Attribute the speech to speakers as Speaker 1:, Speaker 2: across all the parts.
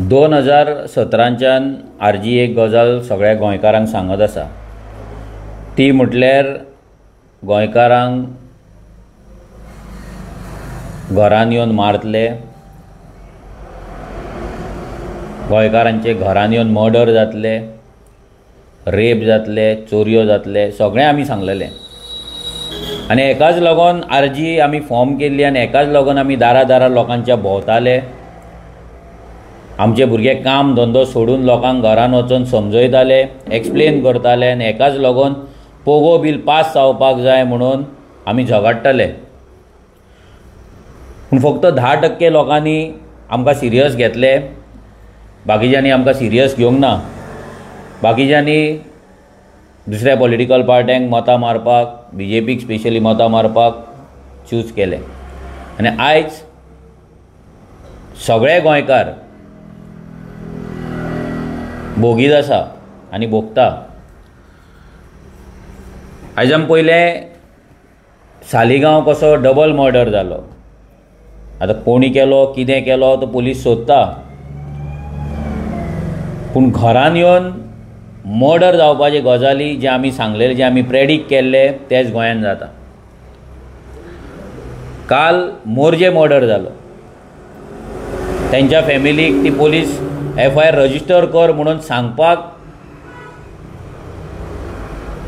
Speaker 1: 2017च्यान RG एक गजाल सगळ्या गोंयकारांक सांगत आसा, ती म्हटल्यार गोंयकारांक घरान येवन मारतले, गोंयकारांचे घरान येवन मर्डर जातले, रेप जातले, चोरयो जातले, सगळें आमी सांगलेलें. आनी हेकाच लागून आरजी आमी फॉर्म केल्ली आनी हेकाच लागून आमी दारा लोकांच्या भोंवताले. आमचे भुरगे काम धंदो सोडून लोकांक घरान वचून समजयताले, एक्सप्लेन करताले आनी हेकाच लागून पोगो बील पास जावपाक जाय म्हणून आमी झगडटाले. पूण फक्त 10% लोकांनी आमकां सिरियस घेतले, बाकीच्यांनी आमकां सिरियस घेवंक ना. बाकीच्यांनी दुसऱ्या पॉलिटिकल पार्ट्यांक मतां मारपाक, BJPक स्पेशली मतां मारपाक चूज केलें. आनी आयज सगळे गोंयकार बोगीत आसा आनी भोगता. आयज आमी पयलें सालिगांव कसो डबल मर्डर जालो. आतां कोणी केलो, कितें केलो तो पुलीस सोदता. पूण घरान येवन मर्डर जावपाचे गजाली जे आमी सांगलेले, जे आमी प्रेडिक्ट केल्ले, तेच गोंयान जाता. काल मोरजे मर्डर जालो. तेंच्या फॅमिलीक ती पोलीस FIR रजिस्टर कर म्हणून सांगपाक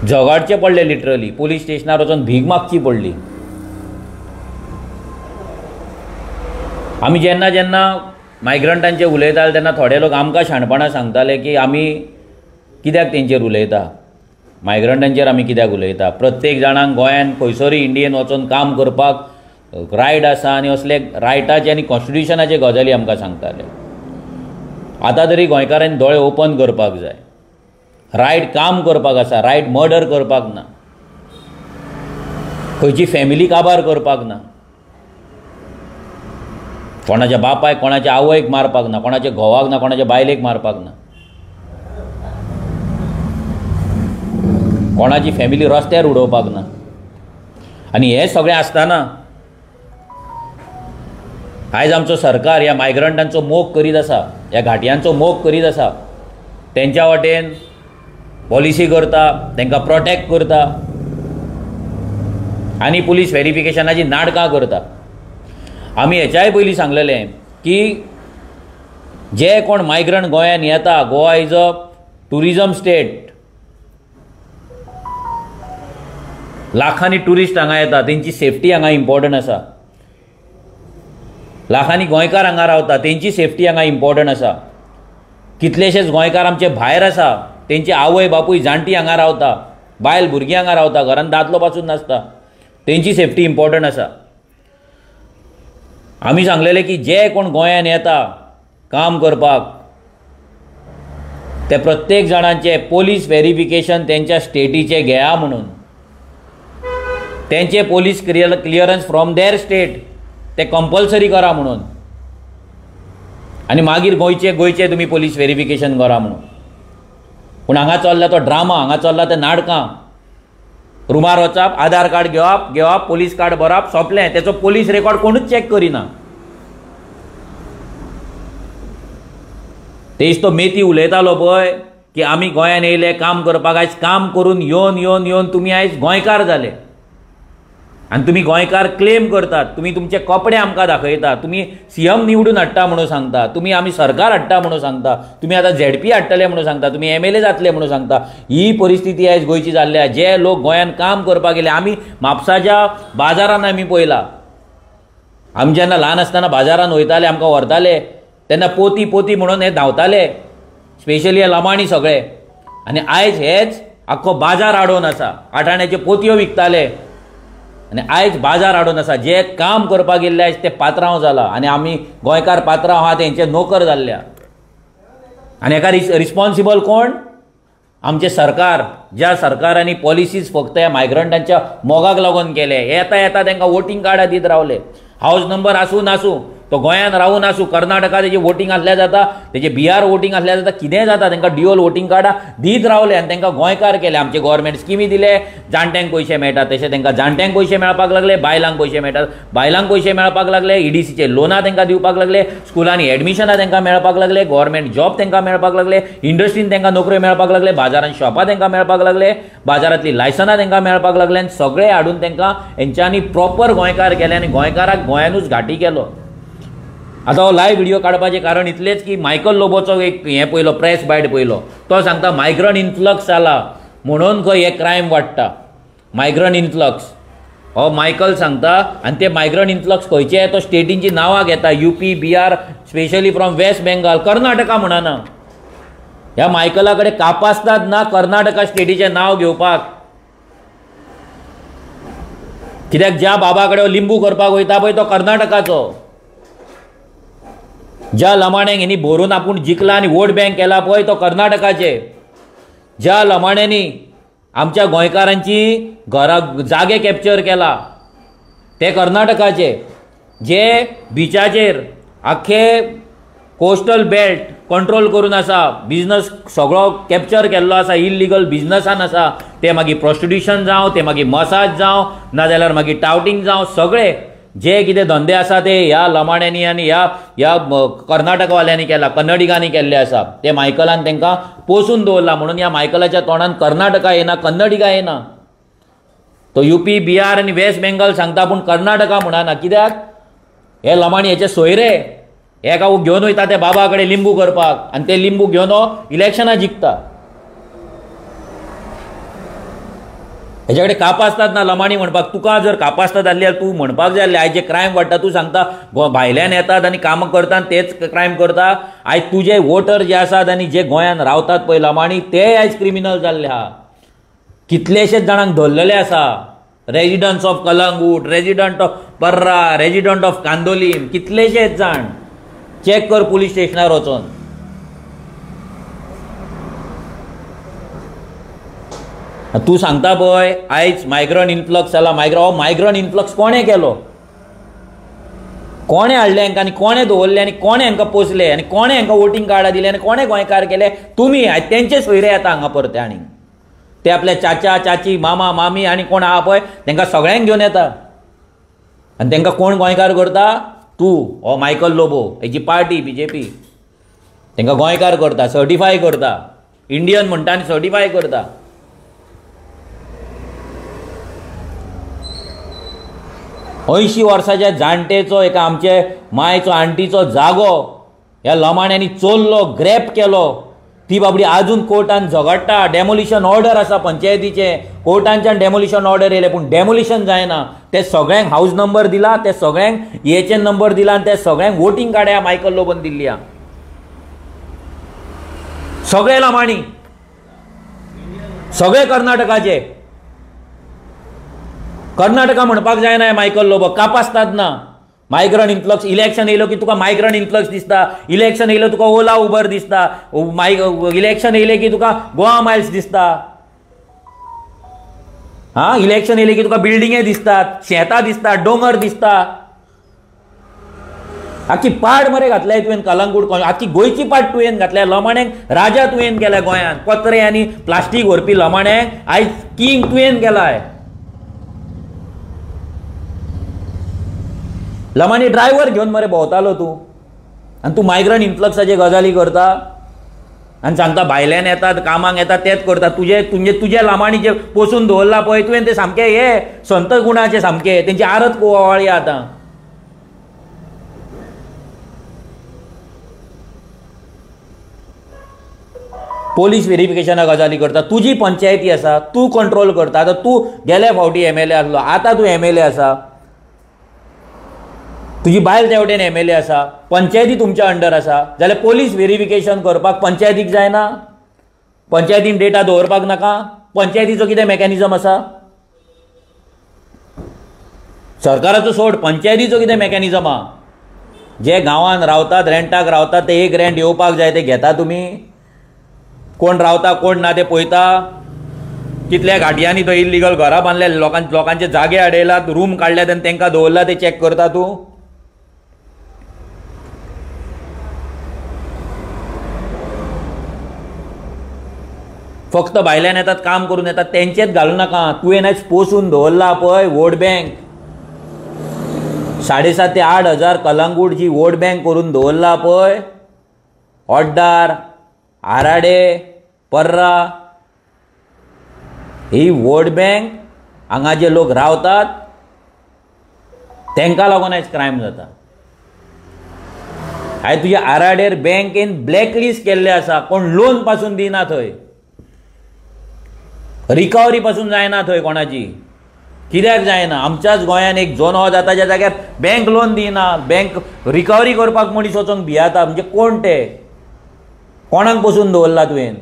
Speaker 1: झगडचें पडलें. लिटरली पोलीस स्टेशनार वचून भीक मागची पडली. आमी जेन्ना जेन्ना मायग्रंटांचेर उलयताले तेन्ना थोडे लोक आमकां शाणपणां सांगताले की आमी कित्याक तेंचेर उलयता, मायग्रंटांचेर आमी कित्याक उलयता. प्रत्येक जाणांक गोंयान खंयसरूय इंडियेन वचून काम करपाक रायट आसा आनी असले रायटाचे आनी कॉन्स्टिट्युशनाचे गजाली आमकां सांगताले. आतां तरी गोंयकारांनी दोळे ओपन करपाक जाय. रायट काम करपाक आसा, रायट मर्डर करपाक ना, खंयची फॅमिली काबार करपाक ना, कोणाच्या बापायक कोणाच्या आवयक मारपाक ना, कोणाच्या घोवाक ना, कोणाच्या बायलेक मारपाक ना, कोणाची फॅमिली रस्त्यार उडोवपाक ना. आनी हें सगळें आसतना आयज आमचो सरकार ह्या मायग्रंटांचो मोग करीत आसा, ह्या घाटयांचो मोग करीत आसा. तेंच्या वाटेन पॉलिसी करता, तांकां प्रोटेक्ट करता आनी पुलीस व्हेरिफिकेशनाची नाटकां करता. आमी हेच्याय पयलीं सांगलेलें की जे कोण मायग्रंट गोंयान येता, Goa is a tourism state. लाखांनी ट्युरिस्ट हांगा येता, तेंची सेफ्टी हांगा इम्पॉर्टंट आसा. लाखांनी गोंयकार हांगा रावता, तेंची सेफ्टी हांगा इम्पॉर्टंट आसा. कितलेशेच गोंयकार आमचे भायर आसा, तेंची आवय बापूय जाणटी हांगा रावता, बायल भुरगीं हांगा रावता, घरान दादलो पासून नासता, तेंची सेफ्टी इम्पॉर्टंट आसा. आमी सांगलेलें की जे कोण गोंयान येता काम करपाक, ते प्रत्येक जाणांचे पोलीस व्हेरिफिकेशन तेंच्या स्टेटीचे घेया म्हणून. तेंचे police clearance from there state ते कंपल्सरी करा म्हणून. आनी मागीर गोंयचे तुमी पोलीस व्हेरिफिकेशन करा म्हणून. पूण हांगा चल्ला तो ड्रामा, हांगा चल्ला ते नाटकां. रुमार वचप, आधार कार्ड घेवप, पोलीस कार्ड भरप, सोंपलें. तेचो पोलीस रेकॉर्ड कोणूच चॅक करिना. तेच तो मेथी उलयतालो पळय की आमी गोंयान येयले काम करपाक. आयज काम करून येवन तुमी आयज गोंयकार जाले आनी तुमी गोंयकार क्लेम करतात. तुमी तुमचे कपडे आमकां दाखयता, तुमी CM निवडून हाडटा म्हणून सांगता, तुमी आमी सरकार हाडटा म्हणून सांगता, तुमी आतां ZP हाडटले म्हणून सांगता, तुमी MLA जातले म्हणून सांगता. ही परिस्थिती आयज गोंयची जाल्ली आसा. जे लोक गोंयान काम करपाक गेले, आमी म्हापसाच्या बाजारान आमी पळयला. आमी जेन्ना ल्हान आसतना बाजारान वयताले, आमकां व्हरताले तेन्ना पोती म्हणून हे धांवताले, स्पेशली हे लमाणी सगळे. आनी आयज हेच आख्खो बाजार आडोवन आसा. आठाण्याचे पोतयो विकताले आनी आयज बाजार हाडून आसा. जे काम करपाक गेल्ले आयज ते पात्रांव जाला आनी आमी गोंयकार पात्रांव आहा तेंचे नोकर जाल्ल्या. आनी हेका रिस्पॉन्सिबल कोण? आमचे सरकार. ज्या सरकारांनी पॉलिसीज फक्त ह्या मायग्रंटांच्या मोगाक लागून केले. येता तांकां वोटींग कार्डां दीत रावले. हावस नंबर आसूं नासूं तो गोंयांत रावून आसूं, कर्नाटका तेजे वोटींग आसल्या जाता, तेजे बिहार वोटींग आसल्या जाता, कितेंय जाता, तांकां ड्युअल वोटींग कार्डां दीत रावले आनी तांकां गोंयकार केले. आमचे गोवोरमेंट स्किमी दिले, जाणट्यांक पयशे मेळटात तशे तांकां जाणट्यांक पयशे मेळपाक लागले, बायलांक पयशे मेळटात, बायलांक पयशे मेळपाक लागले, EDCचे लोनां तांकां दिवपाक लागले, स्कुलांनी एडमिशनां तांकां मेळपाक लागले, गोवोरमेंट जॉब तांकां मेळपाक लागले, इंडस्ट्रीन तांकां नोकऱ्यो मेळपाक लागले, बाजारांत शॉपां तांकां मेळपाक लागले, बाजारांतली लायसनां तांकां मेळपाक लागले आनी सगळे हाडून तांकां हेंच्यांनी प्रॉपर गोंयकार केले आनी गोंयकाराक गोंयानूच घाटी केलो. आतां हो लायव्ह व्हिडिओ काडपाचें कारण इतलेंच की मायकल लोबोचो एक हें पयलो, प्रेस बायट पयलो. तो सांगता मायग्रंट इन्फ्लक्स जाला म्हणून खंय हे क्रायम वाडटा. मायग्रंट इन्फ्लक्स हो मायकल सांगता आनी ते मायग्रंट इन्फ्लक्स खंयचे तो स्टेटींची नांवां घेता, UP, Bihar, specially from West Bengal, Karnataka म्हणना. ह्या मायकला कडेन कापासतात ना कर्नाटका स्टेटीचें नांव घेवपाक. कित्याक ज्या बाबा कडेन लिंबू करपाक वयता पळय तो कर्नाटकाचो. ज्या लमाण्यांक हेणी भरून आपूण जिखला आनी वोट बँक केला पळय तो कर्नाटकाचे. ज्या लमाण्यांनी आमच्या गोंयकारांची घरां जागे कॅप्चर केला ते कर्नाटकाचे. जे बिचाचेर आख्खे कोस्टल बेल्ट कंट्रोल करून आसा, बिझनस सगळो कॅप्चर केल्लो आसा, इल्लिगल बिझनसान आसा, ते मागीर प्रॉस्टिट्यूशन जावं, ते मागीर मसाज जावं, नाजाल्यार मागीर टावटींग जावं, सगळे जे कितें धंदे आसा ते ह्या लमाण्यांनी आनी ह्या कर्नाटकवाल्यांनी केला, कन्नडिगांनी केल्ले आसा. ते मायकलान तांकां पोसून दवरला म्हणून ह्या मायकलाच्या तोंडान कर्नाटका येना, कन्नडिगा येना. तो UP, बिहार आनी वेस्ट बेंगाल सांगता पूण कर्नाटका म्हणना. कित्याक हे लमाणी हेचे सोयरे एका घेवन वयता ते बाबा कडेन लिंबू करपाक आनी ते लिंबू घेवन हो इलेक्शनां जिखता. हेच्या कडेन कापासतात ना लमाणी म्हणपाक. तुका जर कापासतात जाल्यार तूं म्हणपाक जाय आयज जे क्रायम वाडटा तूं सांगता भायल्यान येतात आनी कामां करता आनी तेच क्रायम करता. आयज तुजे वोटर जे आसात आनी जे गोंयांत रावतात पळय लमाणी ते आयज क्रिमिनल जाल्ले आहा. कितलेशेच जाणांक धरलेले आसा. रेजिडंट्स ऑफ कलंगूट, रेजिडंट ऑफ पर्रा, रेजिडंट ऑफ कांदोलीम, कितलेशेच जाण. चॅक कर पुलीस स्टेशनार वचून. तूं सांगता पळय आयज मायग्रंट इन्फ्लक्स जाला. मायग्रंट इन्फ्लक्स कोणें केलो? कोणें हाडले हांकां आनी कोणें दवरले आनी कोणें हांकां पोसले आनी कोणें हांकां वोटींग कार्डां दिले आनी कोणें गोंयकार केले? तुमी. आयज तेंचे सोयरे येता हांगा परते आनी ते आपले चाचा, चाची, मामा, मामी आनी कोण आहा पळय तांकां सगळ्यांक घेवन येता आनी तांकां कोण गोंयकार करता? तूं हो Michael Lobo, hazy party BJP तांकां गोंयकार करता, सर्टिफाय करता, इंडियन म्हणटा आनी सर्टिफाय करता. 80 वर्साच्या जाणटेचो एका आमचे मायचो आंटीचो जागो ह्या लमाण्यांनी चोरलो, ग्रॅप केलो. ती बाबडी आजून कोर्टान झगडटा. डेमोलिशन ऑर्डर आसा पंचायतीचे, कोर्टांच्यान डेमोलिशन ऑर्डर येयले पूण डेमोलिशन जायना. ते सगळ्यांक हाऊस नंबर दिला, ते सगळ्यांक हेचे नंबर दिला आनी ते सगळ्यांक वोटींग कार्डां मायकल लोबन दिल्ली आहा. सगळे लमाणी, सगळे कर्नाटकाचे. कर्नाटका म्हणपाक जायना मायकल लोबो. कापासतात ना. Migrant influx. इलेक्शन येयलो की तुका मायग्रंट इन्फ्लक्स दिसता. इलेक्शन येयलो तुका ओला उबर दिसता. इलेक्शन येयले की तुका गोवा मायल्स दिसता. इलेक्शन येयले की तुका बिल्डिंगे दिसतात, शेतां दिसतात, डोंगर दिसता. आख्खी पाड मरे घातल्या तुवें कलंगूट. आख्खी गोंयची पाड तुवें घातल्या. लमाण्यांक राजा तुवें केल्या गोंयांत. पत्रे आनी प्लास्टीक व्हरपी लमाण्यांक आयज किंग तुवें केलाय. लमाणी ड्रायव्हर घेवन मरे भोंवतालो तूं आनी तूं मायग्रंट इन्फ्लक्साचे गजाली करता आनी सांगता भायल्यान येतात, कामाक येतात, तेच करता. तुजे लमाणी जे पोसून दवरला पळय तुवें ते सामके हे संत गुणाचे सामके. तेंची आरत कुवाळी आतां. पोलीस व्हेरिफिकेशना गजाली करता. तुजी पंचायती आसा, तूं कंट्रोल करता. आतां तूं गेल्या फावटी MLA आसलो, आतां तूं MLA आसा. तुजी बायल तेवटेन MLA आसा, पंचायती तुमच्या अंडर आसा जाल्यार पोलीस व्हेरिफिकेशन करपाक पंचायतीक जायना? पंचायतीन डेटा दवरपाक नाका? पंचायतीचो कितें मेकॅनिझम आसा? सरकाराचो सोड, पंचायतीचो कितें मेकॅनिझम आहा? जे गांवांत रावतात, रेंटाक रावतात, ते एक रेंट येवपाक जाय ते घेता तुमी? कोण रावता कोण ना ते पळयता? कितल्या घाटयांनी तो इल्लिगल घरां बांदल्या, लोकांचे जागे आडयलात, रूम काडल्यात आनी तांकां दवरला ते चॅक करता तूं? फक्त भायल्यान येतात, काम करून येतात, तेंचेच घालू नाका. तुवें आयज पोसून दवरला पळय वोट बँक, 7,500 ते 8,000 कलंगूट जी वोट बँक करून दवरला पळय, ओड्डार, आराडे, पर्रा, ही वोट बँक हांगा जे लोक रावतात तांकां लागून आयज क्रायम जाता. आयज तुज्या आराडेर बँकेन ब्लॅकलिस्ट केल्ले आसा, कोण लोन पासून दिना, थंय रिकवरी पासून जायना, थंय कोणाची कित्याक जायना. आमच्याच गोंयान एक झोन हो जाता ज्या जाग्यार बँक लोन दिना, बँक रिकवरी करपाक मनीस वचोंक भियाता. म्हणजे कोण ते, कोणाक बसून दवरला तुवें?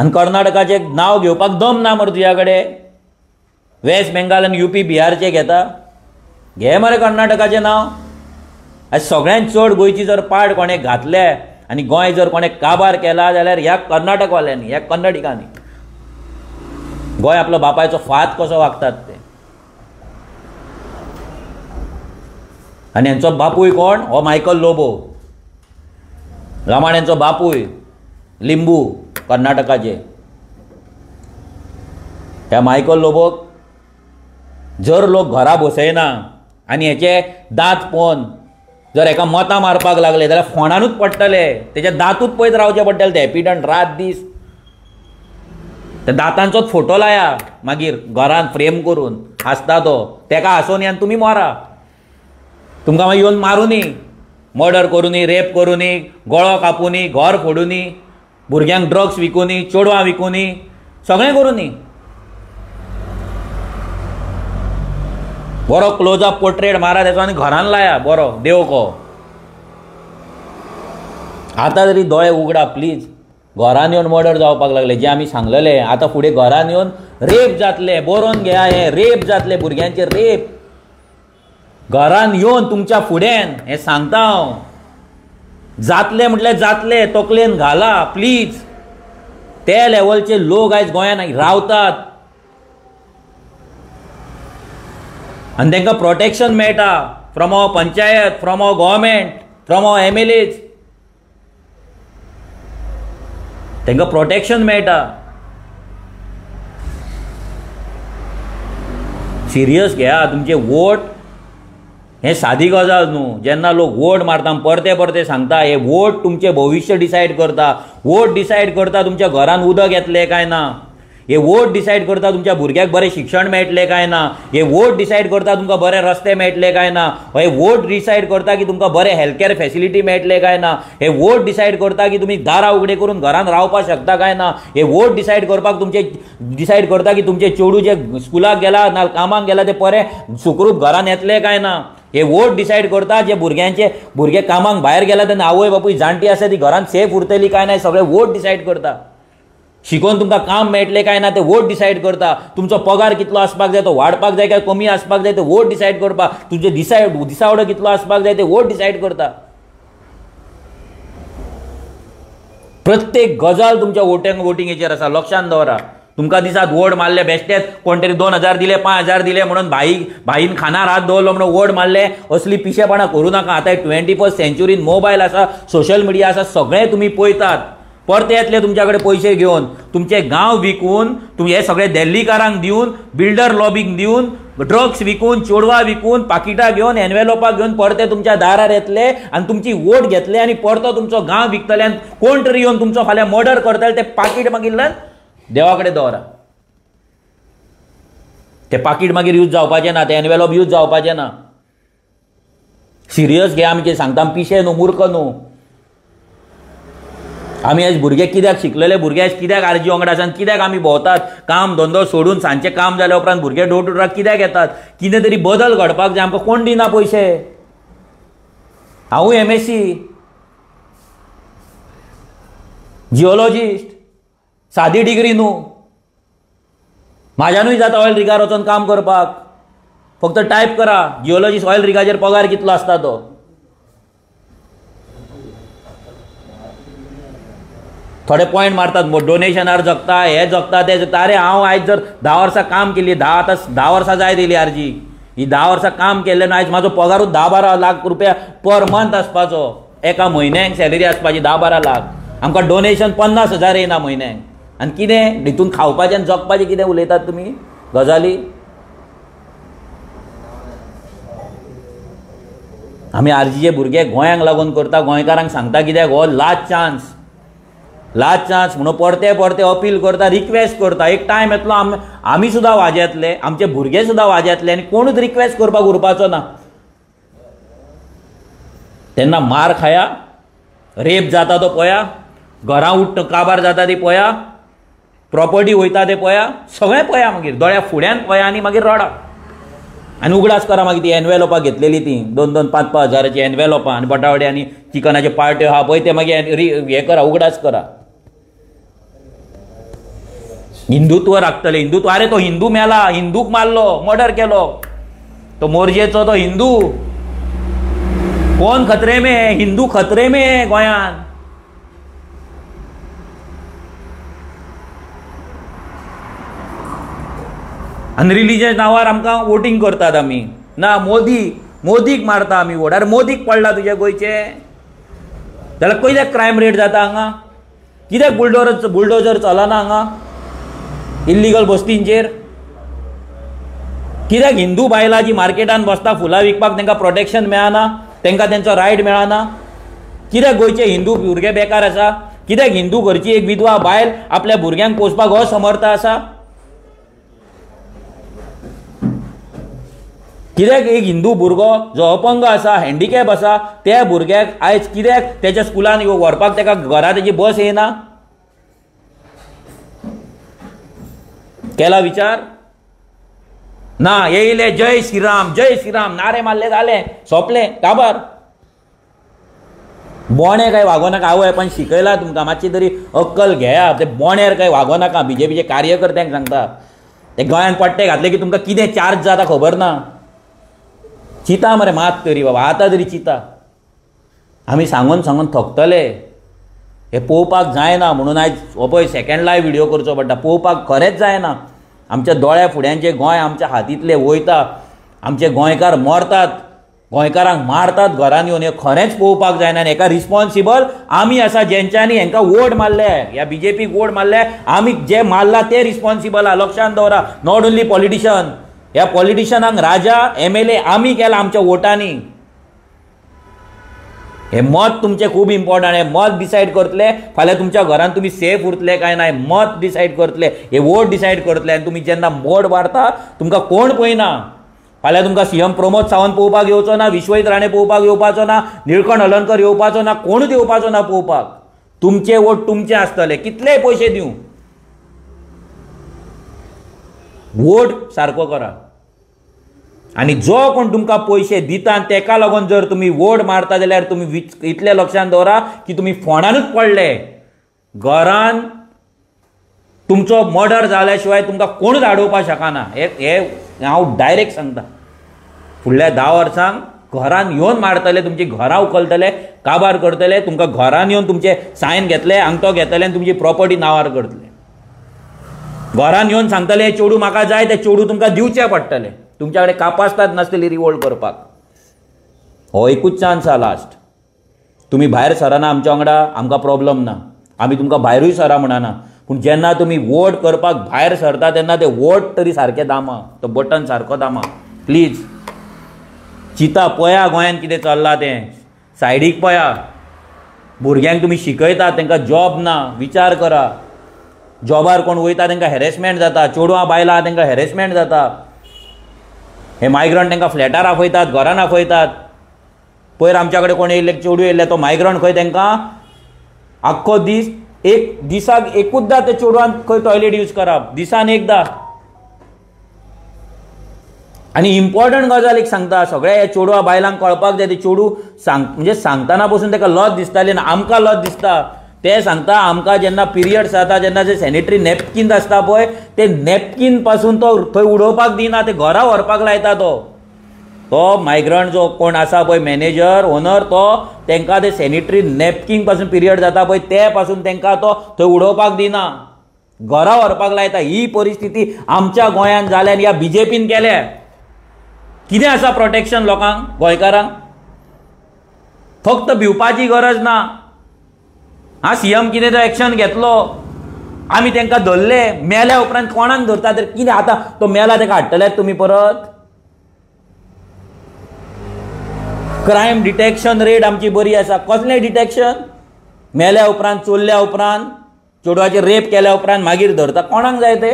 Speaker 1: आनी कर्नाटकाचे नांव घेवपाक दम ना मरे तुज्या कडेन? वेस्ट बेंगाल आनी UP बिहारचे घेता, घे मरे कर्नाटकाचें नांव. आयज सगळ्यांत चड गोंयची जर पाड कोणें घातले आनी गोंय जर कोणें काबार केला जाल्यार ह्या कर्नाटकवाल्यांनी, ह्या कन्नडिकांनी. गोंय आपलो बापायचो फात कसो वागतात ते. आनी हेंचो बापूय कोण? हो मायकल लोबो, रामाण्यांचो बापूय, लिंबू कर्नाटकाचे. ह्या मायकल लोबोक जर लोक घरा बसयना आनी हेचे दांत पळोवन जर एका मतां मारपाक लागले जाल्यार फोंडानूच पडटले, तेजे दांतूच पयत रावचे पडटले. ते हॅपीडंट रात दीस त्या दांतांचोच फोटो लाया मागीर घरान फ्रेम करून, हांसता तो, तेका हांसोवन आनी तुमी मारा. तुमकां मागीर येवन मारुनी, मर्डर करुनी, रेप करुनी, गळो कापुनी, घर फोडुनी, भुरग्यांक ड्रग्स विकुनी, चेडवां विकुनी, सगळें करुनी. बरो क्लोजअप पोर्ट्रेट मारा तेचो आनी घरान लाया बरो देवको. आतां तरी दोळे उगडा प्लीज. घरान येवन मर्डर जावपाक लागले, जे आमी सांगलेले. आतां फुडें घरान येवन रेप जातले, बरोवन घेया, हे रेप जातले, भुरग्यांचे रेप घरान येवन तुमच्या फुड्यान. हें सांगता हांव. जातले म्हटल्यार जातले, तकलेन घाला प्लीज. ते लेवलचे लोक आयज गोंयान रावतात आनी तांकां प्रोटेक्शन मेळटा from our panchayat, from our government, from our MLAs. तांकां प्रोटेक्शन मेळटा. सिरियस घेया तुमचे वोट. हे सादी गजाल न्हू. जेन्ना लोक वोट मारता परते परते सांगता हे वोट तुमचे भविश्य डिसायड करता. वोट डिसायड करता तुमच्या घरान उदक येतलें काय ना. हे वोट डिसायड करता तुमच्या भुरग्याक बरें शिक्षण मेळटलें काय ना. हे वोट डिसायड करता तुमकां बरे रस्ते मेळटले काय ना. हे वोट डिसायड करता की तुमकां बरे हेल्थ केअर फेसिलिटी मेळटले काय ना. हे वोट डिसायड करता की तुमी दारां उगडे करून घरान रावपाक शकता काय ना. हे वोट डिसायड करपाक तुमचे डिसायड करता की तुमचे चेडूं जे स्कुलाक गेला ना कामाक गेला ते बरे सुखरूप घरान येतले काय ना. हे वोट डिसायड करता जे भुरगे कामाक भायर गेला तेन्ना आवय बापूय जाणटी आसा ती घरान सेफ उरतली काय ना. सगळे वोट डिसायड करता. शिकून तुमकां काम मेळटलें काय ना ते वोट डिसायड करता. तुमचो पगार कितलो आसपाक जाय, तो वाडपाक जाय काय कमी आसपाक जाय ते वोट डिसायड करपाक. तुमचे दिसावडो कितलो आसपाक जाय ते वोट डिसायड करता. प्रत्येक गजाल तुमच्या वोटिंगेचेर आसा, लक्षांत दवरा. तुमकां दिसात वोट मारले बेश्टेच कोण तरी 2,000 दिले 5,000 दिले म्हणून भाईन खानार हात दवरलो म्हणून वोट मारले असली पिशेपणां करूं नाका. आतां 21st सेंच्युरीन मोबायल आसा, सोशल मिडिया आसा, सगळें तुमी पळयतात. परते येतले तुमच्या कडेन पयशे घेवन, तुमचे गांव विकून, तुमी हे सगळे दिल्लीकारांक दिवन, बिल्डर लॉबीक दिवन, ड्रग्स विकून, चेडवां विकून, पाकिटां घेवन, एनवेलोपाक घेवन परते तुमच्या दारार येतले आनी तुमची वोट घेतले आनी परतो तुमचो गांव विकतले आनी कोण तरी येवन तुमचो फाल्यां मर्डर करतले. ते पाकीट मागिल्ल्यान देवा कडेन दवरा. ते पाकीट मागीर यूज जावपाचें ना, ते एनवेलोप यूज जावपाचें ना. सिरियस घे आमी कितें सांगता. पिशे न्हू, मूर्ख न्हू. आमी आयज भुरगे कित्याक शिकलेले भुरगे आयज कित्याक आरजी वांगडा आसात, कित्याक आमी भोंवतात काम धंदो सोडून सांजचे काम जाल्या उपरांत भुरगे डोर टू डोर कित्याक येतात. कितें तरी बदल घडपाक जाय. आमकां कोण दिना पयशे. हांवूय MSc जिओलॉजिस्ट, सादी डिग्री न्हू. म्हाज्यानूय जाता ऑयल रिगार वचून काम करपाक. फक्त टायप करा जिओलॉजिस्ट ऑयल रिगाचेर पगार कितलो आसता तो. थोडे पॉयंट मारतात डोनेशनार जगता, हे जगता, ते जगता. अरे हांव आयज जर 10 वर्सां काम केली, 10 वर्सां जाय दिली आरजी, ही 10 वर्सां काम केल्ले न्हू. आयज म्हाजो पगारूच 10-12 लाख रुपया पर मंथ आसपाचो. एका म्हयन्याक सॅलरी आसपाची 10-12 लाख. आमकां डोनेशन 50,000 येना म्हयन्याक आनी कितें हितून खावपाचें आनी जगपाचें कितें उलयतात तुमी गजाली. आमी आरजीचे भुरगे गोंयांक लागून करता, गोंयकारांक सांगता कित्याक हो लास्ट चान्स म्हणून परते परते अपील करता, रिक्वेस्ट करता. एक टायम येतलो आमी सुद्दां वाजेतले, आमचे भुरगे सुद्दां वाजेतले आनी कोणूच रिक्वेस्ट करपाक उरपाचो ना. तेन्ना मार खाया, रेप जाता तो पळया, घरां उठ काबार जाता ती पळया, प्रॉपर्टी वयता ते पळया, सगळें पळया, मागीर दोळ्या फुड्यान पळया आनी मागीर रडा आनी उगडास करा. मागीर ती एनवेलोपां घेतलेली ती 2-2, 5-5 हजाराची एनवेलोपां आनी बटावडे आनी चिकनाचे पार्ट्यो आहा पळय ते मागीर हे करा, उगडास करा. हिंदुत्व राखतले, हिंदुत्व. अरे तो हिंदू मेला, हिंदूक मारलो, मर्डर केलो, तो मोर्जेचो तो हिंदू. कोण खतरे में? हिंदू खतरे में गोंयान. आनी रिलीजन नांवार आमकां वोटींग करतात आमी. ना मोदीक मारता आमी वोट. अरे मोदीक पडला तुजे गोंयचे जाल्यार कित्याक क्रायम रेट जाता हांगा? कित्याक बुलडोजर चलना हांगा इल्लीगल बस्तींचेर? कित्याक हिंदू बायलां जी मार्केटान बसता फुलां विकपाक तांकां प्रोटेक्शन मेळना, तांकां तेंचो रायट मेळना? कित्याक गोंयचे हिंदू भुरगे बेकार आसा? कित्याक हिंदू घरची एक विधवा बायल आपल्या भुरग्यांक पोसपाक हो समर्थ आसा? कित्याक एक हिंदू भुरगो जो अपंग आसा, हँडिकॅप आसा, त्या भुरग्याक आयज कित्याक तेच्या स्कुलान व्हरपाक ताका घरा तेजी बस येना? केला विचार? ना, येयले जय श्रीराम नारे मारले, जाले, सोंपले, काबार. बोणे काय वागो नाका. आवय पण शिकयला तुमकां, मातशी तरी अक्कल घेया. ते बोण्यार काय वागो नाका. बीजेपीचे कार्यकर्त्यांक सांगता, ते गोंयान पट्टे घातले की तुमकां कितें चार्ज जाता खबर ना. चिता मरे मात तरी बाबा, आतां तरी चिता. आमी सांगून थकतले. हे पळोवपाक जायना म्हणून आयज हो पळय सेकंड लायव्ह व्हिडिओ करचो पडटा. पळोवपाक खरेंच जायना. आमच्या दोळ्या फुड्यांचे गोंय आमच्या हातींतले वयता. आमचे गोंयकार मरतात, गोंयकारांक मारतात घरान येवन. हे खरेंच पळोवपाक जायना. आनी हेका रिस्पॉन्सिबल आमी आसा, जेंच्यांनी हेंकां वोट मारले, ह्या बीजेपीक वोट मारले. आमी जे मारला ते रिस्पॉन्सिबल आहा, लक्षांत दवरा. Not only politician. ह्या पॉलिटिशियनांक राजा MLA आमी केला आमच्या वोटांनी. हे मत तुमचे खूब इम्पॉर्टंट. हे मत डिसायड करतले फाल्यां तुमच्या घरान तुमी सेफ उरतले काय नाही. मत डिसायड करतले, हे वोट डिसायड करतले. आनी तुमी जेन्ना वोट मारता तुमकां कोण पळयना. फाल्यां तुमकां CM प्रमोद सावंत पळोवपाक येवचो ना, विश्वजीत राणे पळोवपाक येवपाचो ना, निळकंठ हलर्णकर येवपाचो ना, कोणूच येवपाचो ना पळोवपाक. तुमचे वोट तुमचे आसतले, कितलेय पयशे दिवं. वोट सारको करा. आनी जो कोण तुमकां पयशे दिता तेका लागून जर तुमी वोट मारता जाल्यार तुमी इतलें लक्षांत दवरा की तुमी फोंडानूच पडले. घरान तुमचो मर्डर जाल्या शिवाय तुमकां कोणूच आडोवपाक शकना. हे हांव डायरेक्ट सांगता. फुडल्या 10 वर्सांक घरान येवन मारतले, तुमची घरां उखलतले, काबार करतले, तुमकां घरान येवन तुमचे सायन घेतले, अंगठो घेतले आनी तुमची प्रॉपर्टी नांवार करतले. घरान येवन सांगतले हे चेडूं म्हाका जाय, ते चेडूं तुमकां दिवचे पडटले. तुमच्या कडेन कापासतात नासतली रिवोल्ट करपाक. हो एकूच चान्स आहा लास्ट. तुमी भायर सरना आमच्या वांगडा, आमकां प्रॉब्लम ना. आमी तुमकां भायरूय सरा म्हणना. पूण जेन्ना तुमी वोट करपाक भायर सरता तेन्ना ते वोट तरी सारके दामा, तो बटन सारको दामा प्लीज. चिता पळया गोंयान कितें चल्लां तें. सायडीक पळया. भुरग्यांक तुमी शिकयतात तांकां जॉब ना, विचार करा. जॉबार कोण वयता तांकां हॅरेसमेंट जाता, चेडवां बायलां तांकां हॅरेसमेंट जाता. हे मायग्रंट तांकां फ्लॅटार आपयतात, घरान आपयतात. पयर आमच्या कडेन कोण येयल्ले चेडूं येयल्ले, तो मायग्रंट खंय तांकां आख्खो दीस एक दिसाक एकूचदां ते चेडवान खंय टॉयलेट यूज करप, दिसान एकदां. आनी इम्पॉर्टंट गजाल एक सांगता, सगळ्या ह्या चेडवां बायलांक कळपाक जाय. ते चेडूं म्हणजे सांगतना पसून ताका लज दिसताली ना, आमकां लज दिसता. ते सांगता आमकां जेन्ना पिरियड्स जाता जेन्ना जे सॅनिटरी नॅपकीन आसता पळय, ते नॅपकीन पासून तो थंय उडोवपाक दिना, ते घरा व्हरपाक लायता. तो मायग्रंट जो कोण आसा पळय, मॅनेजर, ओनर, तो तांकां ते सॅनिटरी नॅपकीन पासून पिरियड जाता पळय ते पासून तांकां तो थंय उडोवपाक दिना, घरा व्हरपाक लायता. ही परिस्थिती आमच्या गोंयान जाल्या आनी ह्या बीजेपीन केल्या. कितें आसा प्रोटेक्शन लोकांक, गोंयकारांक? फक्त भिवपाची गरज ना. हां सीएम कितें तो एक्शन घेतलो, आमी तांकां धरले, मेल्या उपरांत कोणाक धरता तर कितें आतां तो मेला ताका हाडटल्यात तुमी परत? क्रायम डिटेक्शन रेट आमची बरी आसा, कसलें डिटेक्शन? मेल्या उपरांत चोरल्या उपरांत चेडवाचेर रेप केल्या उपरांत मागीर धरता, कोणाक जाय ते?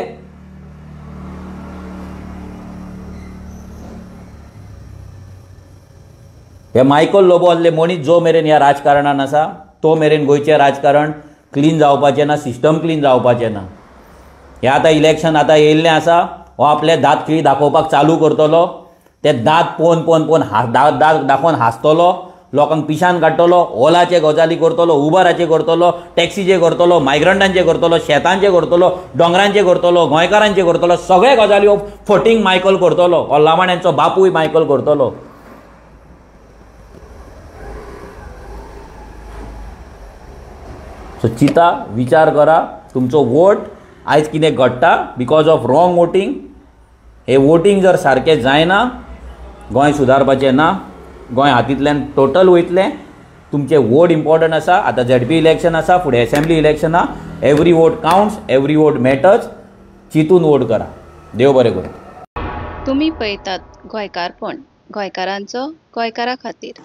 Speaker 1: हे मायकल लोबो असले मनीस जो मेरेन ह्या राजकारणान आसा तो मेरेन गोंयचें राजकारण क्लीन जावपाचें ना, सिस्टम क्लीन जावपाचें ना. हे आतां इलेक्शन आतां येयल्लें आसा, हो आपले दात खिळी दाखोवपाक चालू करतलो, ते दात पोवन दात दाखोवन हांसतलो, लोकांक पिशान काडटलो, ओलाचे गजाली करतलो, उबराचे करतलो, टॅक्सीचे करतलो, मायग्रंटांचे करतलो, शेतांचे करतलो, दोंगरांचे करतलो, गोंयकारांचे करतलो, सगळे गजाली हो फटींग मायकल करतलो, हो लामाण्यांचो बापूय मायकल करतलो. सो चिता, विचार करा, तुमचो वोट आयज कितें घडटा बिकॉज ऑफ रॉंग वोटींग. हे वोटींग जर सारकें जायना, गोंय सुदारपाचें ना, गोंय हातींतल्यान टोटल वयतलें. तुमचें वोट इम्पॉर्टंट आसा. आतां झेडपी इलेक्शन आसा, फुडें एसेंब्ली इलेक्शन आहा. Every vote counts, every vote matters. चिंतून वोट करा. देव बरें करूं.
Speaker 2: तुम्ही पळयतात गोंयकारपण, गोंयकारांचो गोंयकारा खातीर.